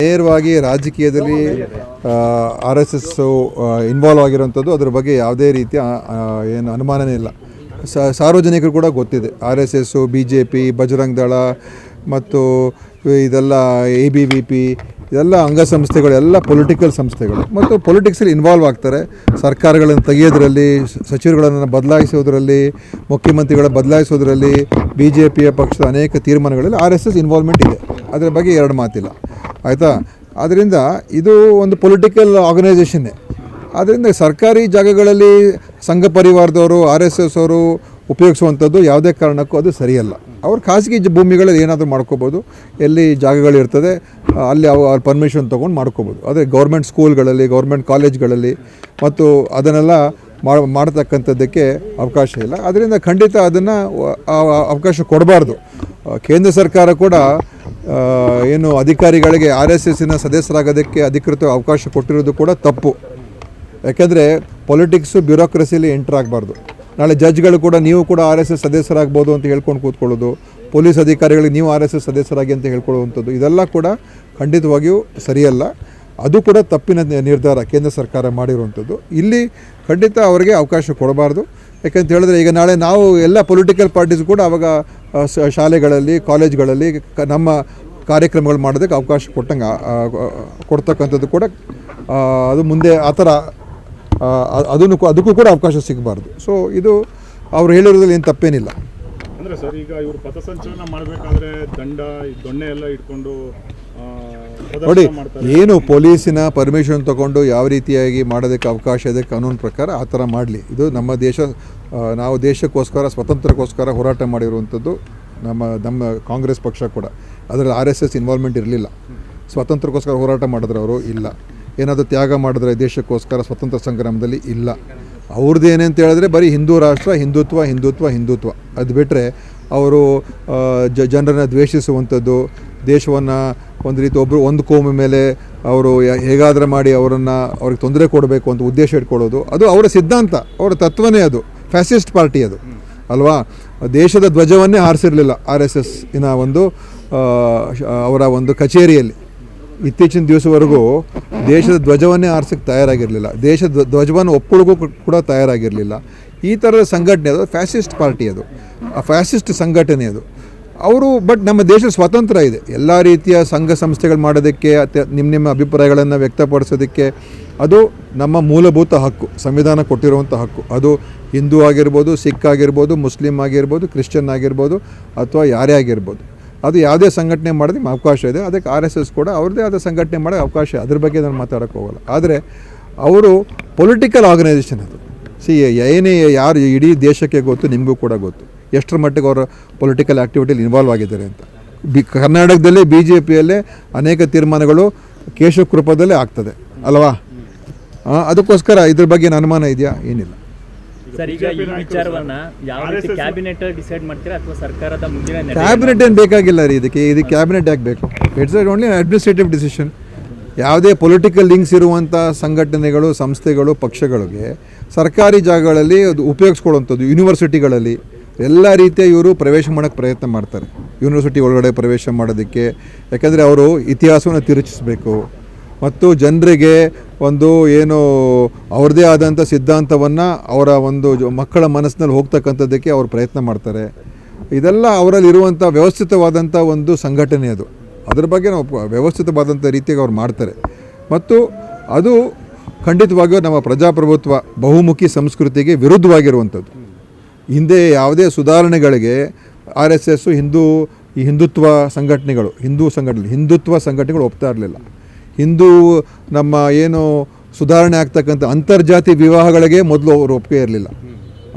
ನೇರವಾಗಿ ರಾಜಕೀಯದಲ್ಲಿ RSS involve ಆಗಿರೋಂಥದ್ದು, ಅದರ ಬಗ್ಗೆ ಯಾವುದೇ ರೀತಿಯ ಏನು ಅನುಮಾನನೇ ಇಲ್ಲ. ಸಾರ್ವಜನಿಕರು ಕೂಡ ಗೊತ್ತಿದೆ. RSS, BJP, ಬಜರಂಗ್ ದಳ ಮತ್ತು ಇದೆಲ್ಲ ABVP ಇದೆಲ್ಲ ಅಂಗಸಂಸ್ಥೆಗಳು, ಎಲ್ಲ ಪೊಲಿಟಿಕಲ್ ಸಂಸ್ಥೆಗಳು ಮತ್ತು ಪೊಲಿಟಿಕ್ಸಲ್ಲಿ ಇನ್ವಾಲ್ವ್ ಆಗ್ತಾರೆ. ಸರ್ಕಾರಗಳನ್ನು ತೆಗೆಯೋದ್ರಲ್ಲಿ, ಸಚಿವರುಗಳನ್ನು ಬದಲಾಯಿಸೋದ್ರಲ್ಲಿ, ಮುಖ್ಯಮಂತ್ರಿಗಳ ಬದಲಾಯಿಸೋದ್ರಲ್ಲಿ, BJPಯ ಪಕ್ಷದ ಅನೇಕ ತೀರ್ಮಾನಗಳಲ್ಲಿ RSS ಇನ್ವಾಲ್ವ್ಮೆಂಟ್ ಇದೆ. ಅದರ ಬಗ್ಗೆ ಎರಡು ಮಾತಿಲ್ಲ, ಆಯಿತಾ. ಆದ್ದರಿಂದ ಇದು ಒಂದು ಪೊಲಿಟಿಕಲ್ ಆರ್ಗನೈಸೇಷನ್ನೇ. ಆದ್ದರಿಂದ ಸರ್ಕಾರಿ ಜಾಗಗಳಲ್ಲಿ ಸಂಘ ಪರಿವಾರದವರು, RSS ಅವರು ಉಪಯೋಗಿಸುವಂಥದ್ದು ಯಾವುದೇ ಕಾರಣಕ್ಕೂ ಅದು ಸರಿಯಲ್ಲ. ಅವ್ರು ಖಾಸಗಿ ಭೂಮಿಗಳಲ್ಲಿ ಏನಾದರೂ ಮಾಡ್ಕೋಬೋದು, ಎಲ್ಲಿ ಜಾಗಗಳಿರ್ತದೆ ಅಲ್ಲಿ ಅವ್ರ ಪರ್ಮಿಷನ್ ತೊಗೊಂಡು ಮಾಡ್ಕೋಬೋದು. ಆದರೆ ಗೌರ್ಮೆಂಟ್ ಸ್ಕೂಲ್ಗಳಲ್ಲಿ, ಗೌರ್ಮೆಂಟ್ ಕಾಲೇಜ್ಗಳಲ್ಲಿ ಮತ್ತು ಅದನ್ನೆಲ್ಲ ಮಾಡ್ತಕ್ಕಂಥದ್ದಕ್ಕೆ ಅವಕಾಶ ಇಲ್ಲ. ಅದರಿಂದ ಖಂಡಿತ ಅದನ್ನು ಅವಕಾಶ ಕೊಡಬಾರ್ದು. ಕೇಂದ್ರ ಸರ್ಕಾರ ಕೂಡ ಏನು ಅಧಿಕಾರಿಗಳಿಗೆ RSSನ ಸದಸ್ಯರಾಗೋದಕ್ಕೆ ಅಧಿಕೃತ ಅವಕಾಶ ಕೊಟ್ಟಿರೋದು ಕೂಡ ತಪ್ಪು. ಯಾಕೆಂದರೆ ಪೊಲಿಟಿಕ್ಸು ಬ್ಯೂರೋಕ್ರಸಿಲಿ ಎಂಟ್ರ್ ಆಗಬಾರ್ದು. ನಾಳೆ ಜಡ್ಜ್ಗಳು ಕೂಡ ನೀವು ಕೂಡ RSS ಸದಸ್ಯರಾಗ್ಬೋದು ಅಂತ ಹೇಳ್ಕೊಂಡು ಕೂತ್ಕೊಳ್ಳೋದು, ಪೊಲೀಸ್ ಅಧಿಕಾರಿಗಳಿಗೆ ನೀವು RSS ಸದಸ್ಯರಾಗಿ ಅಂತ ಹೇಳ್ಕೊಳ್ಳುವಂಥದ್ದು, ಇದೆಲ್ಲ ಕೂಡ ಖಂಡಿತವಾಗಿಯೂ ಸರಿಯಲ್ಲ. ಅದು ಕೂಡ ತಪ್ಪಿನ ನಿರ್ಧಾರ ಕೇಂದ್ರ ಸರ್ಕಾರ ಮಾಡಿರುವಂಥದ್ದು. ಇಲ್ಲಿ ಖಂಡಿತ ಅವರಿಗೆ ಅವಕಾಶ ಕೊಡಬಾರ್ದು. ಯಾಕಂತ ಹೇಳಿದ್ರೆ ಈಗ ನಾಳೆ ನಾವು ಎಲ್ಲ ಪೊಲಿಟಿಕಲ್ ಪಾರ್ಟೀಸ್ ಕೂಡ ಆವಾಗ ಶಾಲೆಗಳಲ್ಲಿ, ಕಾಲೇಜ್ಗಳಲ್ಲಿ ನಮ್ಮ ಕಾರ್ಯಕ್ರಮಗಳು ಮಾಡೋದಕ್ಕೆ ಅವಕಾಶ ಕೊಡ್ತಕ್ಕಂಥದ್ದು ಕೂಡ ಅದು ಮುಂದೆ ಆ ಥರ ಅದಕ್ಕೂ ಕೂಡ ಅವಕಾಶ ಸಿಗಬಾರ್ದು. ಸೊ ಇದು ಅವ್ರು ಹೇಳಿರೋದ್ರಲ್ಲಿ ಏನು ತಪ್ಪೇನಿಲ್ಲ. ಅಂದರೆ ಸರ್, ಈಗ ಇವರು ಪಥಸಂಚಲನ ಮಾಡಬೇಕಾದ್ರೆ ದೊಣ್ಣೆ ಎಲ್ಲ ಇಟ್ಕೊಂಡು ನೋಡಿ, ಏನು ಪೊಲೀಸಿನ ಪರ್ಮಿಷನ್ ತೊಗೊಂಡು ಯಾವ ರೀತಿಯಾಗಿ ಮಾಡೋದಕ್ಕೆ ಅವಕಾಶ ಇದೆ ಕಾನೂನು ಪ್ರಕಾರ ಆ ಥರ ಮಾಡಲಿ. ಇದು ನಮ್ಮ ದೇಶ, ನಾವು ದೇಶಕ್ಕೋಸ್ಕರ, ಸ್ವಾತಂತ್ರ್ಯಕ್ಕೋಸ್ಕರ ಹೋರಾಟ ಮಾಡಿರುವಂಥದ್ದು ನಮ್ಮ ಕಾಂಗ್ರೆಸ್ ಪಕ್ಷ ಕೂಡ. ಅದರಲ್ಲಿ RSS ಇನ್ವಾಲ್ವ್ಮೆಂಟ್ ಇರಲಿಲ್ಲ. ಸ್ವಾತಂತ್ರ್ಯಕ್ಕೋಸ್ಕರ ಹೋರಾಟ ಮಾಡಿದ್ರೆ ಅವರು ಇಲ್ಲ. ಏನಾದರೂ ತ್ಯಾಗ ಮಾಡಿದ್ರೆ ದೇಶಕ್ಕೋಸ್ಕರ ಸ್ವಾತಂತ್ರ್ಯ ಸಂಗ್ರಾಮದಲ್ಲಿ ಇಲ್ಲ. ಅವ್ರದ್ದು ಏನಂತ ಹೇಳಿದ್ರೆ ಬರೀ ಹಿಂದೂ ರಾಷ್ಟ್ರ, ಹಿಂದುತ್ವ ಅದು ಬಿಟ್ಟರೆ ಅವರು ಜನರನ್ನು ದ್ವೇಷಿಸುವಂಥದ್ದು, ದೇಶವನ್ನು ಒಂದು ರೀತಿ ಒಂದು ಕೋಮು ಮೇಲೆ ಅವರು ಹೇಗಾದರೂ ಮಾಡಿ ಅವ್ರಿಗೆ ತೊಂದರೆ ಕೊಡಬೇಕು ಅಂತ ಉದ್ದೇಶ ಇಟ್ಕೊಳ್ಳೋದು, ಅದು ಅವರ ಸಿದ್ಧಾಂತ, ಅವರ ತತ್ವನೇ. ಅದು ಫ್ಯಾಸಿಸ್ಟ್ ಪಾರ್ಟಿ ಅದು ಅಲ್ವಾ. ದೇಶದ ಧ್ವಜವನ್ನೇ ಹಾರಿಸಿರಲಿಲ್ಲ RSS ಅವರ ಒಂದು ಕಚೇರಿಯಲ್ಲಿ. ಇತ್ತೀಚಿನ ದಿವಸವರೆಗೂ ದೇಶದ ಧ್ವಜವನ್ನೇ ಆರಿಸೋಕ್ಕೆ ತಯಾರಾಗಿರಲಿಲ್ಲ, ದೇಶದ ಧ್ವಜವನ್ನು ಒಪ್ಪಳಿಗೂ ಕೂಡ ತಯಾರಾಗಿರಲಿಲ್ಲ. ಈ ಥರದ ಸಂಘಟನೆ ಅದು ಫ್ಯಾಸಿಸ್ಟ್ ಪಾರ್ಟಿ, ಅದು ಫ್ಯಾಸಿಸ್ಟ್ ಸಂಘಟನೆ ಅದು ಅವರು. ಬಟ್ ನಮ್ಮ ದೇಶದ ಸ್ವಾತಂತ್ರ್ಯ ಇದೆ, ಎಲ್ಲ ರೀತಿಯ ಸಂಘ ಸಂಸ್ಥೆಗಳು ಮಾಡೋದಕ್ಕೆ, ನಿಮ್ಮ ಅಭಿಪ್ರಾಯಗಳನ್ನು ವ್ಯಕ್ತಪಡಿಸೋದಕ್ಕೆ ಅದು ನಮ್ಮ ಮೂಲಭೂತ ಹಕ್ಕು, ಸಂವಿಧಾನ ಕೊಟ್ಟಿರುವಂಥ ಹಕ್ಕು. ಅದು ಹಿಂದೂ ಆಗಿರ್ಬೋದು, ಸಿಖ್ ಆಗಿರ್ಬೋದು, ಮುಸ್ಲಿಮ್ ಆಗಿರ್ಬೋದು, ಕ್ರಿಶ್ಚಿಯನ್ ಆಗಿರ್ಬೋದು, ಅಥವಾ ಯಾರೇ ಆಗಿರ್ಬೋದು, ಅದು ಯಾವುದೇ ಸಂಘಟನೆ ಮಾಡೋದಕ್ಕೆ ಅವಕಾಶ ಇದೆ. ಅದಕ್ಕೆ RSS ಕೂಡ ಅವ್ರದ್ದೇ ಆದ ಸಂಘಟನೆ ಮಾಡೋಕ್ಕೆ ಅವಕಾಶ, ಅದ್ರ ಬಗ್ಗೆ ನಾನು ಮಾತಾಡೋಕ್ಕೆ ಹೋಗಲ್ಲ. ಆದರೆ ಅವರು ಪೊಲಿಟಿಕಲ್ ಆರ್ಗನೈಸೇಷನ್ ಅದು. ಏನೇ ಯಾರು ಇಡೀ ದೇಶಕ್ಕೆ ಗೊತ್ತು, ನಿಮಗೂ ಕೂಡ ಗೊತ್ತು ಎಷ್ಟರ ಮಟ್ಟಿಗೆ ಅವರು ಪೊಲಿಟಿಕಲ್ ಆ್ಯಕ್ಟಿವಿಟಿಯಲ್ಲಿ ಇನ್ವಾಲ್ವ್ ಆಗಿದ್ದಾರೆ ಅಂತ. ಕರ್ನಾಟಕದಲ್ಲೇ BJPಯಲ್ಲೇ ಅನೇಕ ತೀರ್ಮಾನಗಳು ಕೇಶಕೃಪದಲ್ಲೇ ಆಗ್ತದೆ ಅಲ್ವಾ. ಅದಕ್ಕೋಸ್ಕರ ಇದ್ರ ಬಗ್ಗೆ ಅನುಮಾನ ಇದೆಯಾ? ಏನಿಲ್ಲ ಸರ್. ಈಗ ಈ ವಿಚಾರವನ್ನ ಯಾವ ರೀತಿ ಕ್ಯಾಬಿನೆಟ್ ಡಿಸೈಡ್ ಮಾಡ್ತೀರಾ ಅಥವಾ ಸರ್ಕಾರದ ಮುಂದಿನ ಕ್ಯಾಬಿನೆಟ್ ಏನು ಬೇಕಾಗಿಲ್ಲ ರೀ ಇದಕ್ಕೆ ಕ್ಯಾಬಿನೆಟ್ ಯಾಕೆ ಬೇಕು? It's only administrative decision. ಯಾವುದೇ ಪೊಲಿಟಿಕಲ್ ಲಿಂಕ್ಸ್ ಇರುವಂಥ ಸಂಘಟನೆಗಳು, ಸಂಸ್ಥೆಗಳು, ಪಕ್ಷಗಳಿಗೆ ಸರ್ಕಾರಿ ಜಾಗಗಳಲ್ಲಿ ಅದು ಉಪಯೋಗಿಸ್ಕೊಳ್ಳುವಂಥದ್ದು. ಯೂನಿವರ್ಸಿಟಿಗಳಲ್ಲಿ ಎಲ್ಲ ರೀತಿಯ ಇವರು ಪ್ರವೇಶ ಮಾಡೋಕ್ಕೆ ಪ್ರಯತ್ನ ಮಾಡ್ತಾರೆ, ಯೂನಿವರ್ಸಿಟಿ ಒಳಗಡೆ ಪ್ರವೇಶ ಮಾಡೋದಕ್ಕೆ. ಯಾಕಂದರೆ ಅವರು ಇತಿಹಾಸವನ್ನು ತಿರುಚಿಸಬೇಕು ಮತ್ತು ಜನರಿಗೆ ಒಂದು ಏನು ಅವ್ರದ್ದೇ ಆದಂಥ ಸಿದ್ಧಾಂತವನ್ನು ಅವರ ಒಂದು ಮಕ್ಕಳ ಮನಸ್ಸಿನಲ್ಲಿ ಹೋಗ್ತಕ್ಕಂಥದ್ದಕ್ಕೆ ಅವರು ಪ್ರಯತ್ನ ಮಾಡ್ತಾರೆ. ಇದೆಲ್ಲ ಅವರಲ್ಲಿರುವಂಥ ವ್ಯವಸ್ಥಿತವಾದಂಥ ಒಂದು ಸಂಘಟನೆ ಅದು. ಅದ್ರ ಬಗ್ಗೆ ನಾವು ವ್ಯವಸ್ಥಿತವಾದಂಥ ರೀತಿಯಾಗಿ ಅವ್ರು ಮಾಡ್ತಾರೆ. ಮತ್ತು ಅದು ಖಂಡಿತವಾಗಿಯೂ ನಮ್ಮ ಪ್ರಜಾಪ್ರಭುತ್ವ, ಬಹುಮುಖಿ ಸಂಸ್ಕೃತಿಗೆ ವಿರುದ್ಧವಾಗಿರುವಂಥದ್ದು. ಹಿಂದೆ ಯಾವುದೇ ಸುಧಾರಣೆಗಳಿಗೆ RSS ಹಿಂದುತ್ವ ಸಂಘಟನೆಗಳು ಒಪ್ತಾ ಇರಲಿಲ್ಲ. ನಮ್ಮ ಏನು ಸುಧಾರಣೆ ಆಗ್ತಕ್ಕಂಥ ಅಂತರ್ಜಾತಿ ವಿವಾಹಗಳಿಗೆ ಮೊದಲು ಅವರು ಒಪ್ಪಿಗೆ ಇರಲಿಲ್ಲ.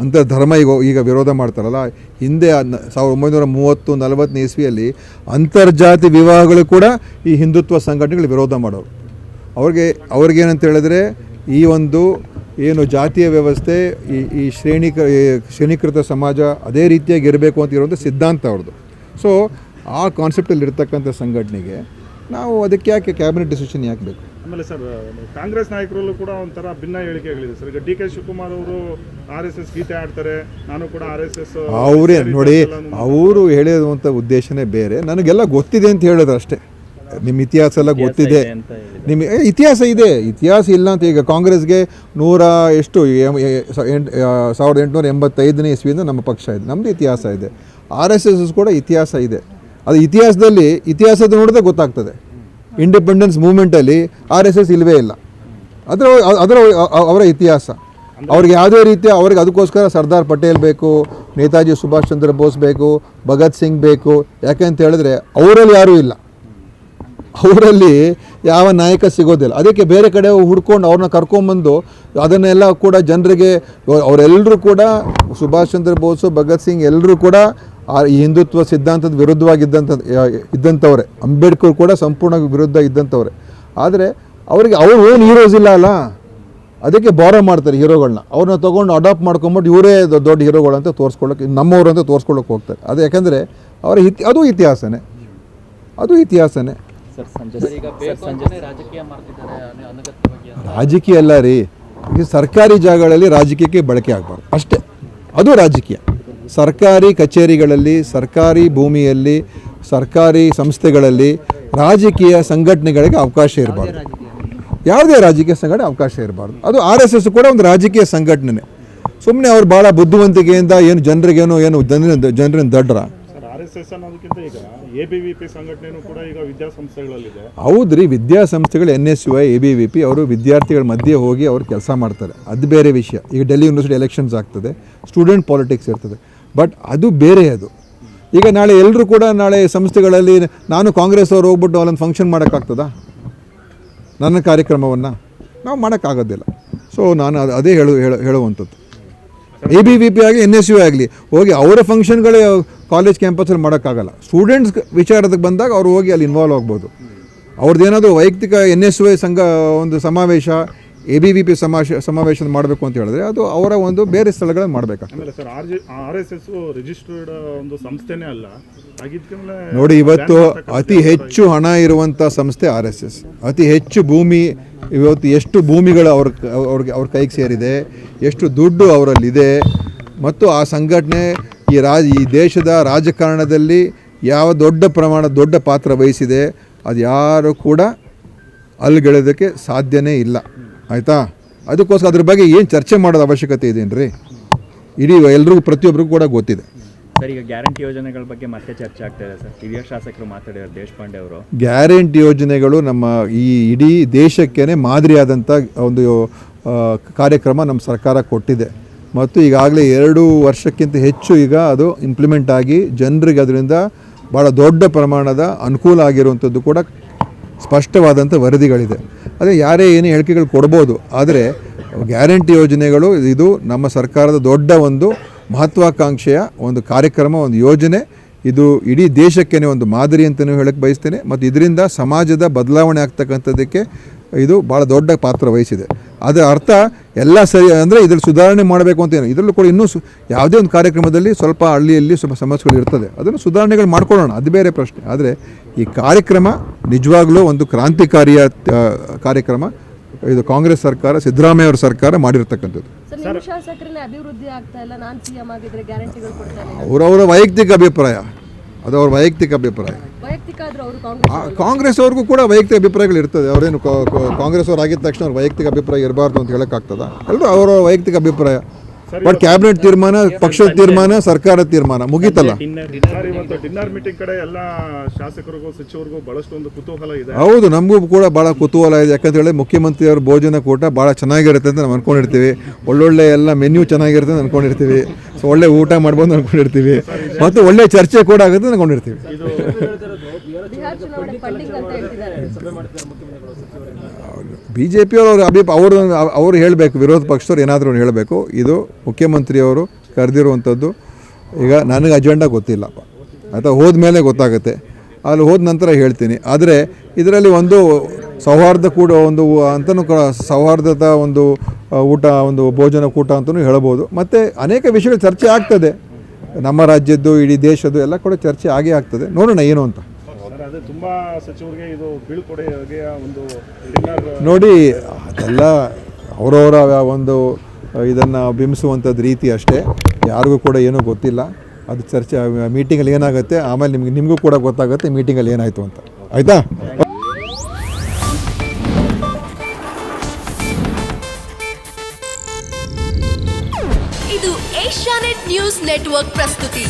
ಅಂತರ್ಧರ್ಮ ಈಗ ವಿರೋಧ ಮಾಡ್ತಾರಲ್ಲ, ಹಿಂದೆ 1930-40 ಇಸ್ವಿಯಲ್ಲಿ ಅಂತರ್ಜಾತಿ ವಿವಾಹಗಳು ಕೂಡ ಈ ಹಿಂದುತ್ವ ಸಂಘಟನೆಗಳು ವಿರೋಧ ಮಾಡೋರು. ಅವ್ರಿಗೇನಂತ ಹೇಳಿದ್ರೆ ಈ ಒಂದು ಏನು ಜಾತಿಯ ವ್ಯವಸ್ಥೆ, ಈ ಶ್ರೇಣೀಕೃತ ಸಮಾಜ ಅದೇ ರೀತಿಯಾಗಿ ಇರಬೇಕು ಅಂತ ಇರುವಂಥ ಸಿದ್ಧಾಂತ ಅವ್ರದ್ದು. ಸೊ ಆ ಕಾನ್ಸೆಪ್ಟಲ್ಲಿ ಇರ್ತಕ್ಕಂಥ ಸಂಘಟನೆಗೆ ನಾವು ಅದಕ್ಕೆ ಯಾಕೆ ಕ್ಯಾಬಿನೆಟ್ ಡಿಸಿಷನ್ ಯಾಕೆ ಬೇಕು? ಆಮೇಲೆ ಸರ್, ಕಾಂಗ್ರೆಸ್ ನಾಯಕರಲ್ಲೂ ಕೂಡ ಒಂಥರ ಭಿನ್ನ ಹೇಳಿಕೆಗಳಿದೆ ಸರ್. ಈಗ DK ಶಿವಕುಮಾರ್ ಅವರು RSS ಗೀತೆ ಆಡ್ತಾರೆ, ನಾನು ಕೂಡ RSS ಅವರೇ ನೋಡಿ, ಅವರು ಹೇಳಿರುವಂಥ ಉದ್ದೇಶನೇ ಬೇರೆ. ನನಗೆಲ್ಲ ಗೊತ್ತಿದೆ ಅಂತ ಹೇಳಿದ್ರು ಅಷ್ಟೇ. ನಿಮ್ಮ ಇತಿಹಾಸ ಎಲ್ಲ ಗೊತ್ತಿದೆ, ಅಂತ ಹೇಳಿ ನಿಮ್ಮ ಇತಿಹಾಸ ಇದೆ. ಇತಿಹಾಸ ಇಲ್ಲ ಅಂತ ಈಗ ಕಾಂಗ್ರೆಸ್ಗೆ 1885 ಇಸ್ವಿಯಿಂದ ನಮ್ಮ ಪಕ್ಷ ಇದೆ, ನಮ್ಮದು ಇತಿಹಾಸ ಇದೆ. RSS ಕೂಡ ಇತಿಹಾಸ ಇದೆ. ಅದು ಇತಿಹಾಸದ ನೋಡಿದ್ರೆ ಗೊತ್ತಾಗ್ತದೆ. ಇಂಡಿಪೆಂಡೆನ್ಸ್ ಮೂವ್ಮೆಂಟಲ್ಲಿ RSS ಇಲ್ಲವೇ ಇಲ್ಲ. ಅದರ ಅವರ ಇತಿಹಾಸ. ಅವ್ರಿಗೆ ಯಾವುದೇ ರೀತಿಯ ಅವ್ರಿಗೆ ಅದಕ್ಕೋಸ್ಕರ ಸರ್ದಾರ್ ಪಟೇಲ್ ಬೇಕು, ನೇತಾಜಿ ಸುಭಾಷ್ ಚಂದ್ರ ಬೋಸ್ ಬೇಕು, ಭಗತ್ ಸಿಂಗ್ ಬೇಕು. ಯಾಕೆಂತ ಹೇಳಿದ್ರೆ ಅವರಲ್ಲಿ ಯಾರೂ ಇಲ್ಲ, ಅವರಲ್ಲಿ ಯಾವ ನಾಯಕ ಸಿಗೋದಿಲ್ಲ. ಅದಕ್ಕೆ ಬೇರೆ ಕಡೆ ಹುಡ್ಕೊಂಡು ಅವ್ರನ್ನ ಕರ್ಕೊಂಬಂದು ಅದನ್ನೆಲ್ಲ ಕೂಡ ಜನರಿಗೆ ಅವರೆಲ್ಲರೂ ಕೂಡ ಸುಭಾಷ್ ಚಂದ್ರ ಬೋಸು, ಭಗತ್ ಸಿಂಗ್ ಎಲ್ಲರೂ ಕೂಡ ಈ ಹಿಂದುತ್ವ ಸಿದ್ಧಾಂತದ ಇದ್ದಂಥವ್ರೆ. ಅಂಬೇಡ್ಕರ್ ಕೂಡ ಸಂಪೂರ್ಣ ವಿರುದ್ಧ ಇದ್ದಂಥವ್ರೆ. ಆದರೆ ಅವ್ರಿಗೆ ಅವ್ರು ಓನ್ ಹೀರೋಸ್ ಇಲ್ಲ ಅಲ್ಲ, ಅದಕ್ಕೆ ಬಾರೋ ಮಾಡ್ತಾರೆ ಹೀರೋಗಳನ್ನ. ಅವ್ರನ್ನ ತೊಗೊಂಡು ಅಡಾಪ್ಟ್ ಮಾಡ್ಕೊಂಬಿಟ್ಟು ಇವರೇ ದೊಡ್ಡ ಹೀರೋಗಳು ಅಂತ ತೋರಿಸ್ಕೊಳ್ಳೋಕೆ, ನಮ್ಮವರು ಅಂತ ತೋರಿಸ್ಕೊಳ್ಳೋಕೆ ಹೋಗ್ತಾರೆ. ಅದು ಯಾಕಂದರೆ ಅವರ ಅದು ಇತಿಹಾಸನೇ. ಸರ್ ಸಂಜೆ ರಾಜಕೀಯ ಅಲ್ಲ ರೀ, ಈಗ ಸರ್ಕಾರಿ ಜಾಗಗಳಲ್ಲಿ ರಾಜಕೀಯಕ್ಕೆ ಬಳಕೆ ಆಗಬಾರ್ದು ಅಷ್ಟೇ. ಅದು ರಾಜಕೀಯ. ಸರ್ಕಾರಿ ಕಚೇರಿಗಳಲ್ಲಿ, ಸರ್ಕಾರಿ ಭೂಮಿಯಲ್ಲಿ, ಸರ್ಕಾರಿ ಸಂಸ್ಥೆಗಳಲ್ಲಿ ರಾಜಕೀಯ ಸಂಘಟನೆಗಳಿಗೆ ಅವಕಾಶ ಇರಬಾರ್ದು. ಯಾವುದೇ ರಾಜಕೀಯ ಸಂಘಟನೆ ಅವಕಾಶ ಇರಬಾರ್ದು. ಅದು RSS ಕೂಡ ಒಂದು ರಾಜಕೀಯ ಸಂಘಟನೆ. ಸುಮ್ಮನೆ ಅವ್ರು ಭಾಳ ಬುದ್ಧಿವಂತಿಕೆಯಿಂದ ಏನು ಜನರನ್ನ ದಡ್ರ. RSS ಅನ್ನೋದಕ್ಕಿಂತ ಈಗ ABVP ಸಂಘಟನೆಯೂ ಕೂಡ ಈಗ ವಿದ್ಯಾಸಂಸ್ಥೆಗಳಲ್ಲಿದೆ. ಹೌದ್ರಿ, ವಿದ್ಯಾಸಂಸ್ಥೆಗಳು NSUI, ABVP ಅವರು ವಿದ್ಯಾರ್ಥಿಗಳ ಮಧ್ಯೆ ಹೋಗಿ ಅವರು ಕೆಲಸ ಮಾಡ್ತಾರೆ. ಅದು ಬೇರೆ ವಿಷಯ. ಈಗ ಡೆಲ್ಲಿ ಯೂನಿವರ್ಸಿಟಿ ಎಲೆಕ್ಷನ್ಸ್ ಆಗ್ತದೆ, ಸ್ಟೂಡೆಂಟ್ ಪಾಲಿಟಿಕ್ಸ್ ಇರ್ತದೆ, ಬಟ್ ಅದು ಬೇರೆ. ಅದು ಈಗ ನಾಳೆ ಎಲ್ಲರೂ ಕೂಡ ನಾಳೆ ಸಂಸ್ಥೆಗಳಲ್ಲಿ ನಾನು ಕಾಂಗ್ರೆಸ್ ಅವರು ಹೋಗ್ಬಿಟ್ಟು ಅಲ್ಲೊಂದು ಫಂಕ್ಷನ್ ಮಾಡೋಕ್ಕಾಗ್ತದಾ? ನನ್ನ ಕಾರ್ಯಕ್ರಮವನ್ನು ನಾವು ಮಾಡೋಕ್ಕಾಗೋದಿಲ್ಲ. ಸೊ ನಾನು ಅದೇ ಹೇಳುವಂಥದ್ದು. ABVP ಆಗಲಿ NSUI ಆಗಲಿ ಹೋಗಿ ಅವರ ಫಂಕ್ಷನ್ಗಳೇ ಕಾಲೇಜ್ ಕ್ಯಾಂಪಸಲ್ಲಿ ಮಾಡೋಕ್ಕಾಗಲ್ಲ. ಸ್ಟೂಡೆಂಟ್ಸ್ ವಿಚಾರಕ್ಕೆ ಬಂದಾಗ ಅವ್ರು ಹೋಗಿ ಅಲ್ಲಿ ಇನ್ವಾಲ್ವ್ ಆಗ್ಬೋದು. ಅವ್ರದ್ದೇನಾದರೂ ವೈಯಕ್ತಿಕ NSUI ಒಂದು ಸಮಾವೇಶ, ABVP ಸಮಾವೇಶ ಮಾಡಬೇಕು ಅಂತ ಹೇಳಿದ್ರೆ ಅದು ಅವರ ಒಂದು ಬೇರೆ ಸ್ಥಳಗಳಲ್ಲಿ ಮಾಡಬೇಕಾಗ್ತದೆ. ಆಮೇಲೆ ಸರ್ RSS ರಿಜಿಸ್ಟರ್ಡ್ ಒಂದು ಸಂಸ್ಥೆನೇ ಅಲ್ಲ. ನೋಡಿ, ಇವತ್ತು ಅತಿ ಹೆಚ್ಚು ಹಣ ಇರುವಂಥ ಸಂಸ್ಥೆ RSS. ಅತಿ ಹೆಚ್ಚು ಭೂಮಿ, ಇವತ್ತು ಎಷ್ಟು ಭೂಮಿಗಳು ಅವ್ರ ಕೈಗೆ ಸೇರಿದೆ, ಎಷ್ಟು ದುಡ್ಡು ಅವರಲ್ಲಿದೆ, ಮತ್ತು ಆ ಸಂಘಟನೆ ಈ ದೇಶದ ರಾಜಕಾರಣದಲ್ಲಿ ಯಾವ ದೊಡ್ಡ ಪಾತ್ರ ವಹಿಸಿದೆ, ಅದು ಯಾರು ಕೂಡ ಅಲ್ಲಿಗೆಳೋದಕ್ಕೆ ಸಾಧ್ಯನೇ ಇಲ್ಲ. ಆಯಿತಾ? ಅದಕ್ಕೋಸ್ಕರ ಅದ್ರ ಬಗ್ಗೆ ಏನು ಚರ್ಚೆ ಮಾಡೋದು ಅವಶ್ಯಕತೆ ಇದೆಯೇನ್ರಿ? ಇಡೀ ಎಲ್ರಿಗೂ ಪ್ರತಿಯೊಬ್ಬರಿಗೂ ಕೂಡ ಗೊತ್ತಿದೆ. ಸರ್, ಈಗ ಗ್ಯಾರಂಟಿ ಯೋಜನೆಗಳ ಬಗ್ಗೆ ಮತ್ತೆ ಚರ್ಚೆ ಆಗ್ತಾ ಇದೆ ಸರ್. ಹಿರಿಯ ಶಾಸಕರು ಮಾತಾಡಿದ್ದಾರೆ, ದೇಶಪಾಂಡೆ ಅವರು. ಗ್ಯಾರಂಟಿ ಯೋಜನೆಗಳು ನಮ್ಮ ಈ ಇಡೀ ದೇಶಕ್ಕೇ ಮಾದರಿಯಾದಂಥ ಒಂದು ಕಾರ್ಯಕ್ರಮ ನಮ್ಮ ಸರ್ಕಾರ ಕೊಟ್ಟಿದೆ. ಮತ್ತು ಈಗಾಗಲೇ 2 ವರ್ಷಕ್ಕಿಂತ ಹೆಚ್ಚು ಈಗ ಅದು ಇಂಪ್ಲಿಮೆಂಟ್ ಆಗಿ ಜನರಿಗೆ ಅದರಿಂದ ಭಾಳ ದೊಡ್ಡ ಪ್ರಮಾಣದ ಅನುಕೂಲ ಆಗಿರುವಂಥದ್ದು ಕೂಡ ಸ್ಪಷ್ಟವಾದಂಥ ವರದಿಗಳಿದೆ. ಅದೇ ಯಾರೇ ಏನೇ ಹೇಳಿಕೆಗಳು ಕೊಡ್ಬೋದು, ಆದರೆ ಗ್ಯಾರಂಟಿ ಯೋಜನೆಗಳು ಇದು ನಮ್ಮ ಸರ್ಕಾರದ ದೊಡ್ಡ ಒಂದು ಮಹತ್ವಾಕಾಂಕ್ಷೆಯ ಒಂದು ಕಾರ್ಯಕ್ರಮ, ಒಂದು ಯೋಜನೆ. ಇದು ಇಡೀ ದೇಶಕ್ಕೇ ಒಂದು ಮಾದರಿ ಅಂತಲೂ ಹೇಳಕ್ಕೆ ಬಯಸ್ತೇನೆ. ಮತ್ತು ಇದರಿಂದ ಸಮಾಜದ ಬದಲಾವಣೆ ಆಗ್ತಕ್ಕಂಥದ್ದಕ್ಕೆ ಇದು ಭಾಳ ದೊಡ್ಡ ಪಾತ್ರ ವಹಿಸಿದೆ. ಅದರ ಅರ್ಥ ಎಲ್ಲ ಸರಿ ಅಂದರೆ ಇದರಲ್ಲಿ ಸುಧಾರಣೆ ಮಾಡಬೇಕು ಅಂತ ಏನು, ಇದರಲ್ಲೂ ಕೂಡ ಇನ್ನೂ ಯಾವುದೇ ಒಂದು ಕಾರ್ಯಕ್ರಮದಲ್ಲಿ ಸ್ವಲ್ಪ ಹಳ್ಳಿಯಲ್ಲಿ ಸ್ವಲ್ಪ ಸಮಸ್ಯೆಗಳು ಇರ್ತದೆ, ಅದನ್ನು ಸುಧಾರಣೆಗಳು ಮಾಡ್ಕೊಳ್ಳೋಣ, ಅದು ಬೇರೆ ಪ್ರಶ್ನೆ. ಆದರೆ ಈ ಕಾರ್ಯಕ್ರಮ ನಿಜವಾಗ್ಲೂ ಒಂದು ಕ್ರಾಂತಿಕಾರಿಯ ಕಾರ್ಯಕ್ರಮ. ಇದು ಕಾಂಗ್ರೆಸ್ ಸರ್ಕಾರ, ಸಿದ್ದರಾಮಯ್ಯ ಅವರ ಸರ್ಕಾರ ಮಾಡಿರ್ತಕ್ಕಂಥದ್ದು. ಅವರವರ ವೈಯಕ್ತಿಕ ಅಭಿಪ್ರಾಯ, ಅದು ಅವ್ರ ವೈಯಕ್ತಿಕ ಅಭಿಪ್ರಾಯ. ಕಾಂಗ್ರೆಸ್ ಅವ್ರಿಗೂ ಕೂಡ ವೈಯಕ್ತಿಕ ಅಭಿಪ್ರಾಯಗಳು ಇರ್ತದೆ. ಅವರೇನು ಕಾಂಗ್ರೆಸ್ ಅವ್ರು ಆಗಿದ ತಕ್ಷಣ ಅವ್ರ ವೈಯಕ್ತಿಕ ಅಭಿಪ್ರಾಯ ಇರಬಾರ್ದು ಅಂತ ಹೇಳೋಕ್ಕಾಗ್ತದ? ಎಲ್ಲರೂ ಅವರ ವೈಯಕ್ತಿಕ ಅಭಿಪ್ರಾಯ. ಬಟ್ ಕ್ಯಾಬಿನೆಟ್ ತೀರ್ಮಾನ, ಪಕ್ಷದ ತೀರ್ಮಾನ, ಸರ್ಕಾರದ ತೀರ್ಮಾನ ಮುಗೀತಲ್ಲ. ಡಿನ್ನರ್ ಮೀಟಿಂಗ್ ಕಡೆ ಎಲ್ಲ ಶಾಸಕರಿಗೂ ಸಚಿವರಿಗೂ ಬಹಳಷ್ಟು ಒಂದು ಕುತೂಹಲ ಇದೆ. ಹೌದು, ನಮಗೂ ಕೂಡ ಭಾಳ ಕುತೂಹಲ ಇದೆ. ಯಾಕಂತ ಹೇಳಿ ಮುಖ್ಯಮಂತ್ರಿಯವ್ರ ಭೋಜನ ಕೂಟ ಭಾಳ ಚೆನ್ನಾಗಿರುತ್ತೆ ಅಂತ ನಾವು ಅಂದ್ಕೊಂಡಿರ್ತೀವಿ. ಒಳ್ಳೊಳ್ಳೆ ಎಲ್ಲ ಮೆನ್ಯೂ ಚೆನ್ನಾಗಿರುತ್ತೆ ಅಂತ ಅಂದ್ಕೊಂಡಿರ್ತೀವಿ. ಸೊ ಒಳ್ಳೆ ಊಟ ಮಾಡ್ಬೋದು ಅಂದ್ಕೊಂಡಿರ್ತೀವಿ, ಮತ್ತು ಒಳ್ಳೆ ಚರ್ಚೆ ಕೂಡ ಆಗುತ್ತೆ ಅಂದ್ಕೊಂಡಿರ್ತೀವಿ. BJPಯವರು ಅವರು ಹೇಳಬೇಕು, ವಿರೋಧ ಪಕ್ಷದವ್ರು ಏನಾದರೂ ಹೇಳಬೇಕು. ಇದು ಮುಖ್ಯಮಂತ್ರಿಯವರು ಕರೆದಿರುವಂಥದ್ದು. ಈಗ ನನಗೆ ಅಜೆಂಡಾ ಗೊತ್ತಿಲ್ಲಪ್ಪ, ಆಯಿತಾ? ಹೋದ ಮೇಲೆ ಗೊತ್ತಾಗುತ್ತೆ, ಅಲ್ಲಿ ಹೋದ ನಂತರ ಹೇಳ್ತೀನಿ. ಆದರೆ ಇದರಲ್ಲಿ ಒಂದು ಸೌಹಾರ್ದ ಕೂಡ ಒಂದು ಅಂತಲೂ ಸೌಹಾರ್ದದ ಒಂದು ಊಟ, ಒಂದು ಭೋಜನ ಕೂಟ ಅಂತಲೂ ಹೇಳ್ಬೋದು. ಮತ್ತು ಅನೇಕ ವಿಷಯಗಳು ಚರ್ಚೆ ಆಗ್ತದೆ, ನಮ್ಮ ರಾಜ್ಯದ್ದು, ಇಡೀ ದೇಶದ್ದು ಎಲ್ಲ ಕೂಡ ಚರ್ಚೆ ಆಗೇ ಆಗ್ತದೆ. ನೋಡೋಣ ಏನು ಅಂತ. ತುಂಬಾ ಸಚಿವರಿಗೆ ಇದು ಬೀಳ್ಕೊಡುಗೆ ಒಂದು ನೋಡಿ, ಅದೆಲ್ಲ ಅವರವರ ಒಂದು ಇದನ್ನು ಬಿಂಬಿಸುವಂಥದ್ದು ರೀತಿ ಅಷ್ಟೇ. ಯಾರಿಗೂ ಕೂಡ ಏನೂ ಗೊತ್ತಿಲ್ಲ. ಅದು ಚರ್ಚೆ ಮೀಟಿಂಗಲ್ಲಿ ಏನಾಗುತ್ತೆ, ಆಮೇಲೆ ನಿಮಗೂ ಕೂಡ ಗೊತ್ತಾಗುತ್ತೆ ಮೀಟಿಂಗಲ್ಲಿ ಏನಾಯಿತು ಅಂತ. ಆಯಿತಾ. ಇದು ಏಷ್ಯಾನೆಟ್ ನ್ಯೂಸ್ ನೆಟ್ವರ್ಕ್ ಪ್ರಸ್ತುತಿ.